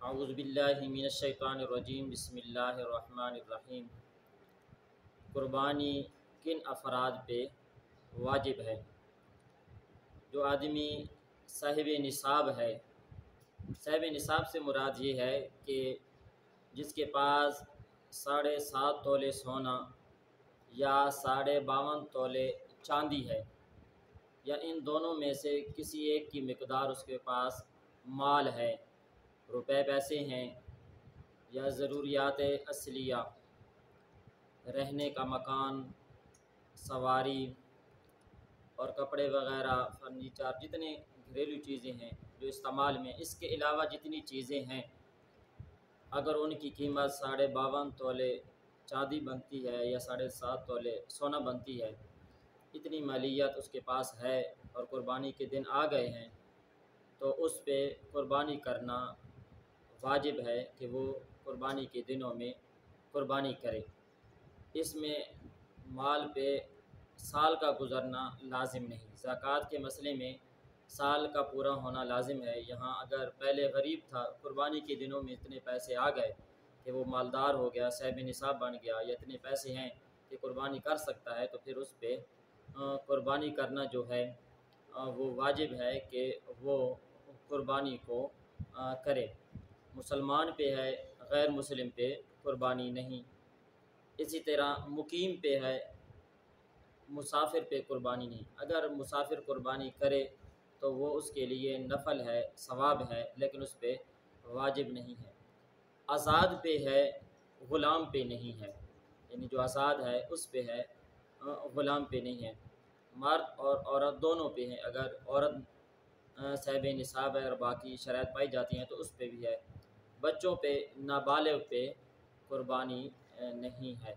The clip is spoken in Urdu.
اعوذ باللہ من الشیطان الرجیم بسم اللہ الرحمن الرحیم۔ قربانی کن افراد پہ واجب ہے؟ جو آدمی صاحب نصاب ہے، صاحب نصاب سے مراد یہ ہے کہ جس کے پاس 7.5 تولے سونا یا 52.5 تولے چاندی ہے، یا ان دونوں میں سے کسی ایک کی مقدار اس کے پاس مال ہے، روپے پیسے ہیں یا ضروریات اصلیہ، رہنے کا مکان، سواری اور کپڑے وغیرہ، فرنیچر، جتنے گھریلو چیزیں ہیں جو استعمال میں، اس کے علاوہ جتنی چیزیں ہیں، اگر ان کی قیمت 52.5 تولے چاندی بنتی ہے یا 7.5 تولے سونا بنتی ہے، اتنی مالیت اس کے پاس ہے اور قربانی کے دن آ گئے ہیں، تو اس پہ قربانی کرنا واجب ہے کہ وہ قربانی کے دنوں میں قربانی کرے۔ اس میں مال پہ سال کا گزرنا لازم نہیں۔ زکوٰۃ کے مسئلے میں سال کا پورا ہونا لازم ہے۔ یہاں اگر پہلے غریب تھا، قربانی کے دنوں میں اتنے پیسے آ گئے کہ وہ مالدار ہو گیا، صاحب نصاب بن گیا، یا اتنے پیسے ہیں کہ قربانی کر سکتا ہے، تو پھر اس پہ قربانی کرنا جو ہے وہ واجب ہے کہ وہ قربانی کو کرے۔ مسلمان پہ ہے، غیر مسلم پہ قربانی نہیں۔ اسی طرح مقیم پہ ہے، مسافر پہ قربانی نہیں۔ اگر مسافر قربانی کرے تو وہ اس کے لیے نفل ہے، ثواب ہے، لیکن اس پہ واجب نہیں ہے۔ آزاد پہ ہے، غلام پہ نہیں ہے، یعنی جو آزاد ہے اس پہ ہے، غلام پہ نہیں ہے۔ مرد اور عورت دونوں پہ ہیں، اگر عورت صاحب نصاب ہے اور باقی شرائط پائی جاتی ہیں تو اس پہ بھی ہے۔ بچوں پہ، نابالغ پہ قربانی نہیں ہے۔